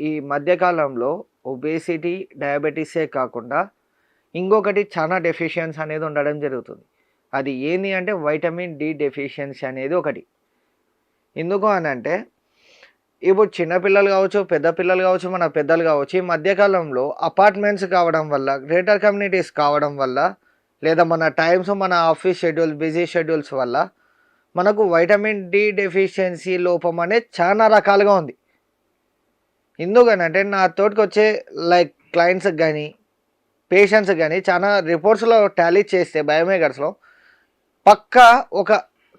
ఈ మధ్యకాలంలో ఒబేసిటీ, డయాబెటీసే కాకుండా ఇంకొకటి చాలా డెఫిషియన్సీ అనేది ఉండడం జరుగుతుంది. అది ఏంది అంటే వైటమిన్ డి డెఫిషియన్సీ అనేది ఒకటి. ఎందుకు అనంటే ఇప్పుడు చిన్న పిల్లలు కావచ్చు, పెద్ద పిల్లలు కావచ్చు, మన పెద్దలు కావచ్చు, ఈ మధ్యకాలంలో అపార్ట్మెంట్స్ కావడం వల్ల, గ్రేటర్ కమ్యూనిటీస్ కావడం వల్ల, లేదా మన టైమ్స్ మన ఆఫీస్ షెడ్యూల్స్, బిజీ షెడ్యూల్స్ వల్ల మనకు వైటమిన్ డి డెఫిషియన్సీ లోపం అనేది చాలా రకాలుగా ఉంది. ఎందుకనంటే నా తోటికొచ్చే క్లయింట్స్‌కి గానీ, పేషెంట్స్‌కి గానీ చాలా రిపోర్ట్స్‌లో టాలీ చేస్తే బయోమేకర్స్‌లో పక్కా ఒక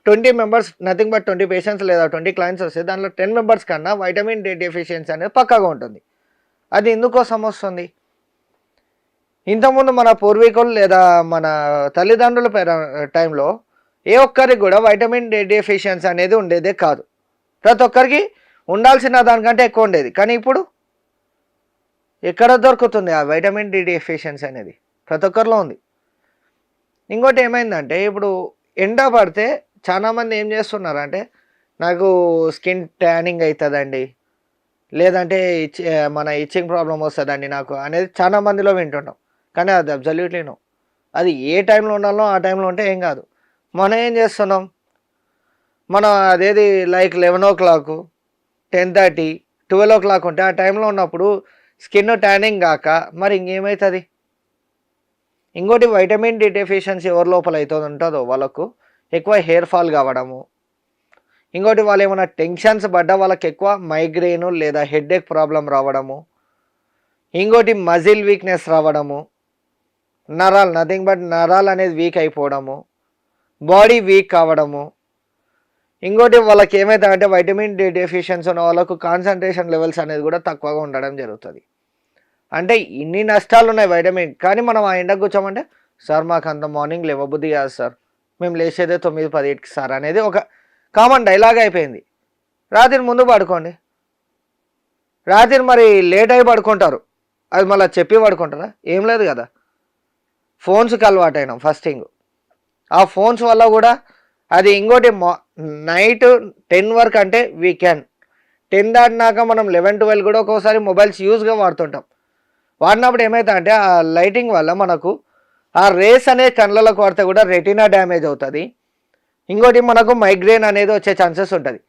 20 మెంబర్స్ నథింగ్ బట్ 20 పేషెంట్స్ లేదా 20 క్లయింట్స్ వస్తే దాంట్లో 10 మెంబర్స్ కన్నా వైటమిన్ డి డెఫిషియన్సీ అనేది పక్కాగా ఉంటుంది. అది ఎందుకోసం వస్తుంది? ఇంతకుముందు మన పూర్వీకులు లేదా మన తల్లిదండ్రుల టైంలో ఏ ఒక్కరికి కూడా వైటమిన్ డి డెఫిషియన్సీ అనేది ఉండేదే కాదు. ప్రతి ఒక్కరికి ఉండాల్సిన దానికంటే ఎక్కువ ఉండేది. కానీ ఇప్పుడు ఎక్కడ దొరుకుతుంది ఆ వైటమిన్ డి డెఫిషియన్సీ అనేది? ప్రతి ఒక్కరిలో ఉంది. ఇంకోటి ఏమైందంటే ఇప్పుడు ఎండ పడితే చాలామంది ఏం చేస్తున్నారంటే నాకు స్కిన్ ట్యానింగ్ అవుతుందండి, లేదంటే మన ఇచ్చింగ్ ప్రాబ్లం వస్తుందండి నాకు అనేది చాలా మందిలో వింటున్నాం. కానీ అది అబ్సల్యూట్లీ నో. అది ఏ టైంలో ఉండాలో ఆ టైంలో ఉంటే ఏం కాదు. మనం ఏం చేస్తున్నాం, మనం అదేది 11:00, 10:30, 12:00 ఉంటే ఆ టైంలో ఉన్నప్పుడు స్కిన్ ట్యానింగ్ కాక మరి ఇంకేమవుతుంది? ఇంకోటి వైటమిన్ డి డెఫిషియన్సీ ఎవరి లోపల అయితే ఉంటుందో వాళ్ళకు ఎక్కువ హెయిర్ ఫాల్ కావడము, ఇంకోటి వాళ్ళు ఏమైనా టెన్షన్స్ పడ్డా వాళ్ళకి ఎక్కువ మైగ్రెయిన్ లేదా హెడేక్ ప్రాబ్లం రావడము, ఇంకోటి మజిల్ వీక్నెస్ రావడము, నరాలు నథింగ్ బట్ నరాలు అనేది వీక్ అయిపోవడము, బాడీ వీక్ కావడము, ఇంకోటి వాళ్ళకి ఏమవుతుందంటే వైటమిన్ డి డెఫిషియన్సీ ఉన్న వాళ్ళకు కాన్సన్ట్రేషన్ లెవెల్స్ అనేది కూడా తక్కువగా ఉండడం జరుగుతుంది. అంటే ఇన్ని నష్టాలు ఉన్నాయి వైటమిన్. కానీ మనం ఆ ఎండకు కూర్చోమంటే సార్ మాకు అంత మార్నింగ్ లేవబుద్ధి కాదు సార్, మేము లేచేదే 9-10కి సార్ అనేది ఒక కామన్ డైలాగ్ అయిపోయింది. రాత్రి ముందు పడుకోండి. రాత్రి మరి లేట్ అయి పడుకుంటారు, అది మళ్ళీ చెప్పి పడుకుంటారా? ఏం లేదు కదా. ఫోన్స్కి అలవాటు అయినాం ఫస్ట్ థింగ్. ఆ ఫోన్స్ వల్ల కూడా అది ఇంకోటి నైట్ 10 వరకు అంటే వీ క్యాన్ 10 దాటినాక మనం 11-12 కూడా ఒక్కోసారి మొబైల్స్ యూజ్గా వాడుతుంటాం. వాడినప్పుడు ఏమవుతుందంటే ఆ లైటింగ్ వల్ల మనకు ఆ రేస్ అనేది కళ్ళలోకి పడితే కూడా రెటీనా డ్యామేజ్ అవుతుంది. ఇంకోటి మనకు మైగ్రేన్ అనేది వచ్చే ఛాన్సెస్ ఉంటుంది.